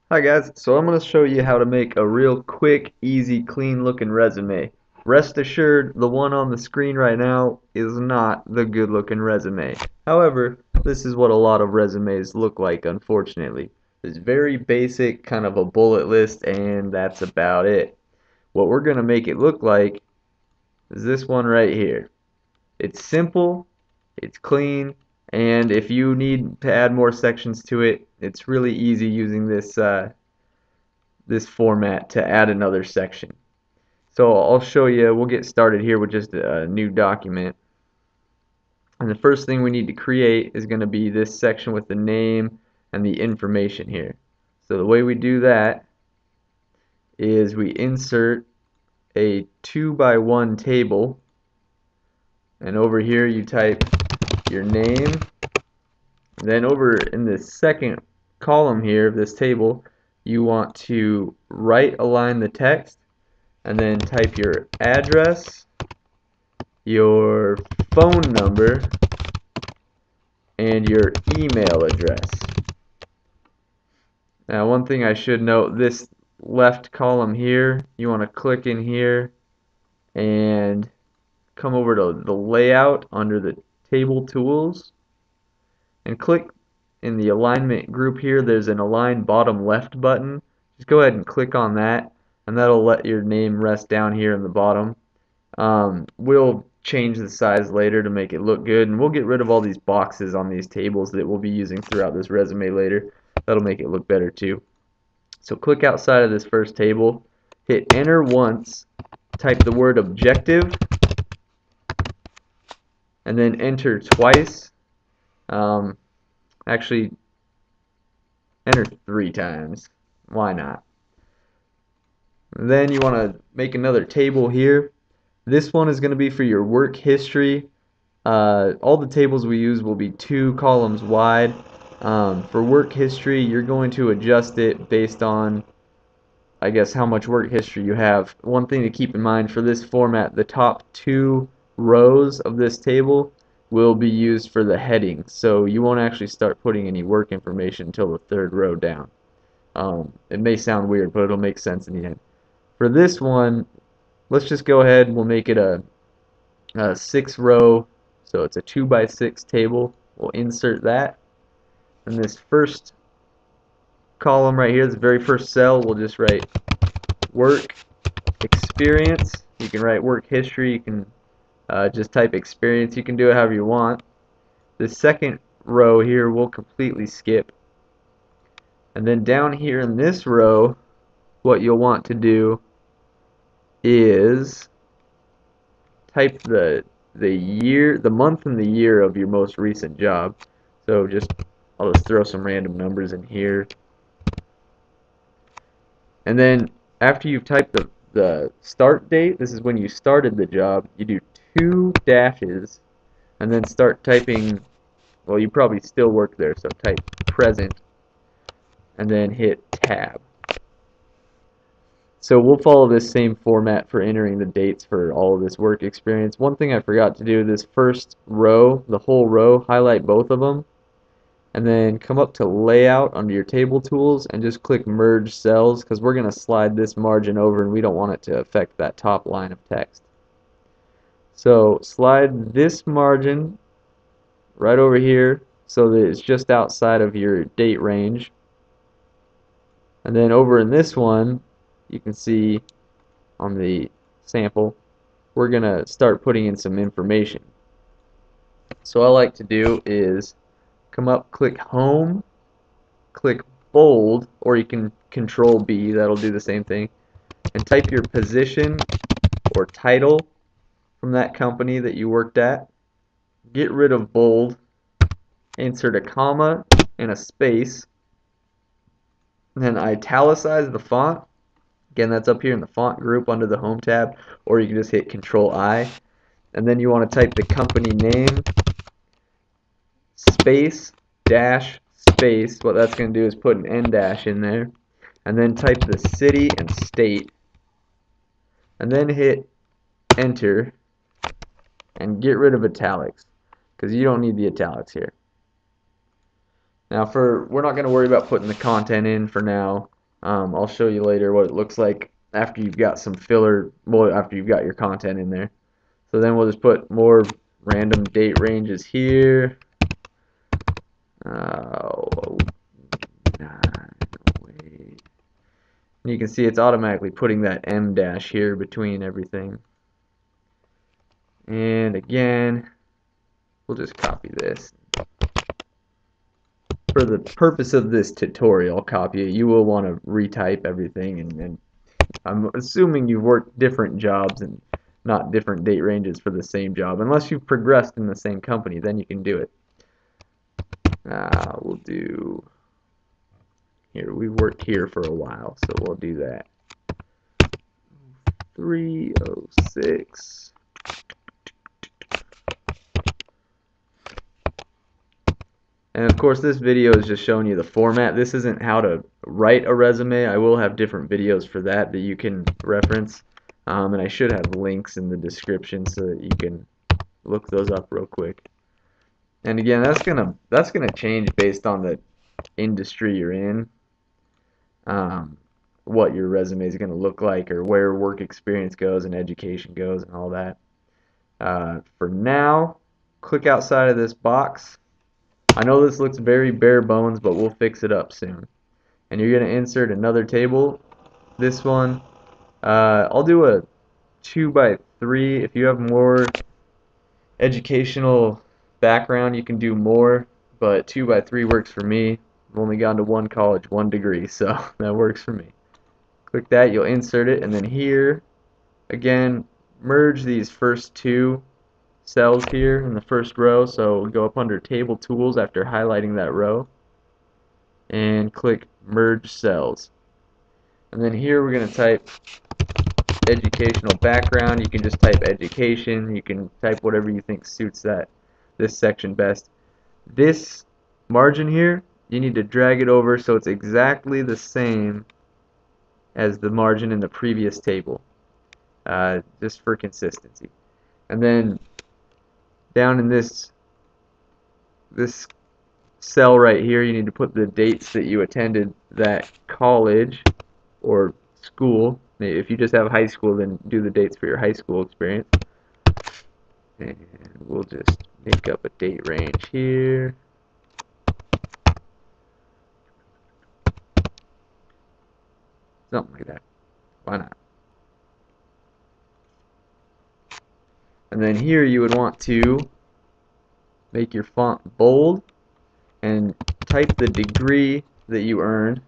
Hi guys, so I'm going to show you how to make a real quick, easy, clean looking resume. Rest assured, the one on the screen right now is not the good looking resume. However, this is what a lot of resumes look like, unfortunately. It's very basic, kind of a bullet list, and that's about it. What we're going to make it look like is this one right here. It's simple, it's clean, and if you need to add more sections to it, it's really easy using this format to add another section. So I'll show you, we'll get started here with just a new document. And the first thing we need to create is going to be this section with the name and the information here. So the way we do that is we insert a 2 by 1 table, and over here you type your name. Then over in the second column here of this table, you want to right align the text and then type your address, your phone number, and your email address. Now, one thing I should note, this left column here, you want to click in here and come over to the layout under the table tools and click in the alignment group here. There's an align bottom left button. Just go ahead and click on that, and that'll let your name rest down here in the bottom. We'll change the size later to make it look good, and we'll get rid of all these boxes on these tables that we'll be using throughout this resume later. That'll make it look better too. So click outside of this first table, hit enter once, type the word objective, and then enter twice. Um, Actually, enter 3 times. Why not? Then you want to make another table here. This one is going to be for your work history. All the tables we use will be 2 columns wide. For work history, you're going to adjust it based on, I guess, how much work history you have. One thing to keep in mind for this format, the top 2 rows of this table will be used for the heading. So you won't actually start putting any work information until the 3rd row down. It may sound weird, but it'll make sense in the end. For this one, let's just go ahead and we'll make it a 6 row, so it's a 2 by 6 table. We'll insert that. And this first column right here, this very first cell, we'll just write work experience. You can write work history, you can just type experience, you can do it however you want. The second row here we'll completely skip. And then down here in this row, what you'll want to do is type the year, the month and the year of your most recent job. So I'll just throw some random numbers in here. And then after you've typed the start date, this is when you started the job, you do 2 dashes and then start typing, well, you probably still work there, so type present and then hit tab. So we'll follow this same format for entering the dates for all of this work experience. One thing I forgot to do, this first row, the whole row, highlight both of them, and then come up to layout under your table tools and just click merge cells because we're going to slide this margin over and we don't want it to affect that top line of text. So slide this margin right over here so that it's just outside of your date range. And then over in this one, you can see on the sample, we're going to start putting in some information. So what I like to do is come up, click home, click bold, or you can control B, that'll do the same thing, and type your position or title from that company that you worked at. Get rid of bold, insert a comma and a space, and then italicize the font. Again, that's up here in the font group under the home tab, or you can just hit Control I. And then you want to type the company name, space, dash, space. What that's going to do is put an N dash in there. And then type the city and state. And then hit enter and get rid of italics because you don't need the italics here. Now we're not going to worry about putting the content in for now. I'll show you later what it looks like after you've got some filler, well, after you've got your content in there. So then we'll just put more random date ranges here. Oh, wait. And you can see it's automatically putting that M dash here between everything. And again, we'll just copy this. For the purpose of this tutorial, copy it. You will want to retype everything, and I'm assuming you've worked different jobs and not different date ranges for the same job. Unless you've progressed in the same company, then you can do it. We'll do here. We've worked here for a while, so we'll do that. 306. And of course, this video is just showing you the format. This isn't how to write a resume. I will have different videos for that you can reference. And I should have links in the description so that you can look those up real quick. And again, that's gonna change based on the industry you're in, what your resume is gonna look like, or where work experience goes and education goes and all that. For now, click outside of this box. I know this looks very bare bones, but we'll fix it up soon. And you're gonna insert another table. This one, I'll do a 2x3. If you have more educational background, you can do more, but 2x3 works for me. I've only gone to one college, one degree, so that works for me. Click that, you'll insert it, and then here, again, merge these first two cells here in the first row. So go up under Table Tools after highlighting that row, and click Merge Cells. And then here we're going to type educational background. You can just type education. You can type whatever you think suits this section best. This margin here, you need to drag it over so it's exactly the same as the margin in the previous table, just for consistency. And then down in this cell right here, you need to put the dates that you attended that college or school. If you just have high school, then do the dates for your high school experience. And we'll just make up a date range here. Something like that. Why not? And then here you would want to make your font bold and type the degree that you earned.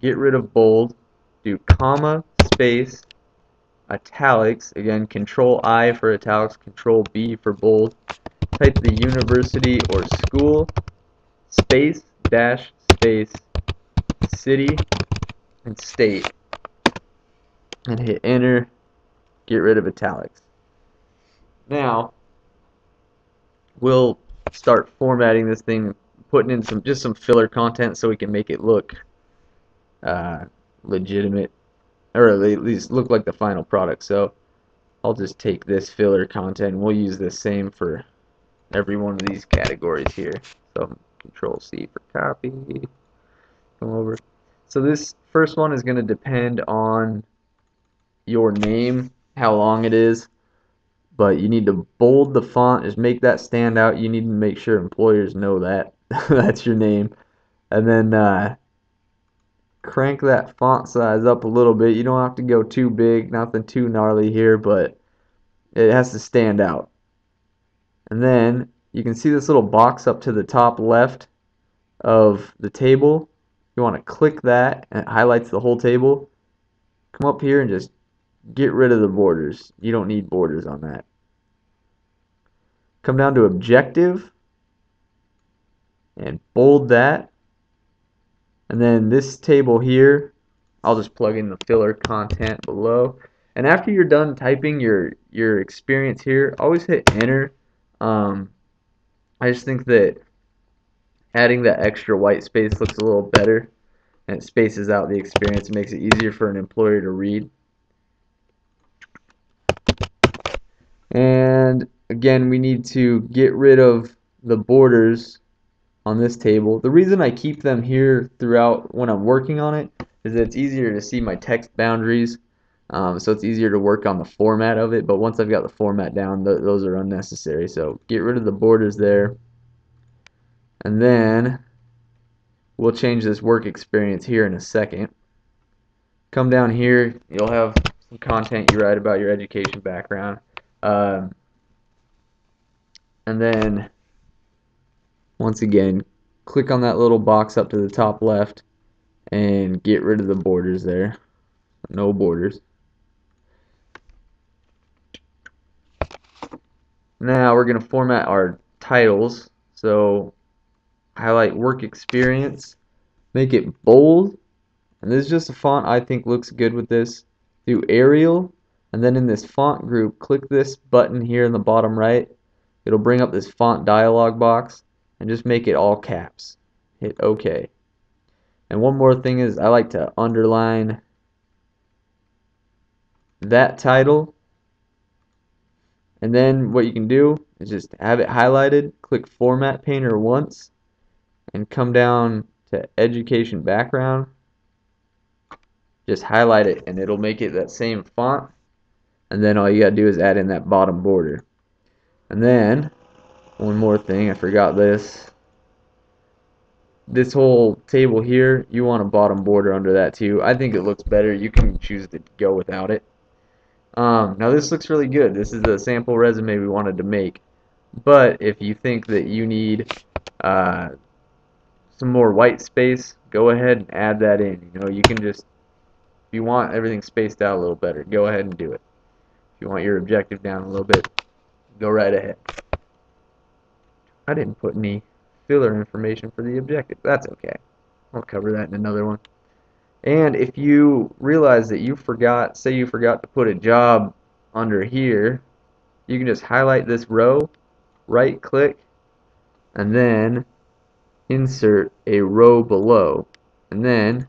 Get rid of bold. Do comma, space, italics. Again, Control I for italics, Control B for bold. Type the university or school, space, dash, space, city, and state. And hit enter. Get rid of italics. Now, we'll start formatting this thing, putting in just some filler content so we can make it look legitimate, or at least look like the final product. So I'll just take this filler content and we'll use the same for every one of these categories here. So Control C for copy. Come over. So this first one is going to depend on your name, how long it is, but you need to bold the font, just make that stand out. You need to make sure employers know that that's your name, and then crank that font size up a little bit. You don't have to go too big, nothing too gnarly here, but it has to stand out. And then you can see this little box up to the top left of the table. You want to click that, and it highlights the whole table. Come up here and just get rid of the borders. You don't need borders on that. Come down to objective and bold that. And then this table here, I'll just plug in the filler content below. And after you're done typing your experience here, always hit enter. I just think that adding that extra white space looks a little better, and it spaces out the experience and makes it easier for an employer to read. And again, we need to get rid of the borders on this table. The reason I keep them here throughout when I'm working on it is that it's easier to see my text boundaries. So it's easier to work on the format of it, but once I've got the format down, those are unnecessary. So get rid of the borders there. And then we'll change this work experience here in a second. Come down here, you'll have some content you write about your education background. And then, once again, click on that little box up to the top left and get rid of the borders there. No borders. Now we're going to format our titles. So highlight work experience, make it bold, and this is just a font I think looks good with this. Do Arial, and then in this font group, click this button here in the bottom right. It'll bring up this font dialog box, and just make it all caps. Hit OK. And one more thing is I like to underline that title, and then what you can do is just have it highlighted, click Format Painter once, and come down to Education Background. Just highlight it and it'll make it that same font, and then all you gotta do is add in that bottom border. And then one more thing, I forgot this whole table here, you want a bottom border under that too. I think it looks better. You can choose to go without it. Now this looks really good. This is the sample resume we wanted to make, but if you think that you need some more white space, go ahead and add that in. You know, you can just, if you want everything spaced out a little better, go ahead and do it. If you want your objective down a little bit, go right ahead. I didn't put any filler information for the objective. That's okay. I'll cover that in another one. And if you realize that you forgot, say you forgot to put a job under here, you can just highlight this row, right click, and then insert a row below. And then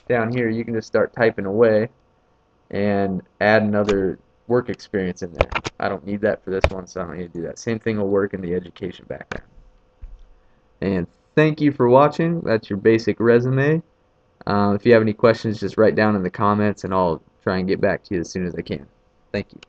down here you can just start typing away and add another work experience in there. I don't need that for this one, so I don't need to do that. Same thing will work in the education background. And thank you for watching. That's your basic resume. If you have any questions, just write down in the comments and I'll try and get back to you as soon as I can. Thank you.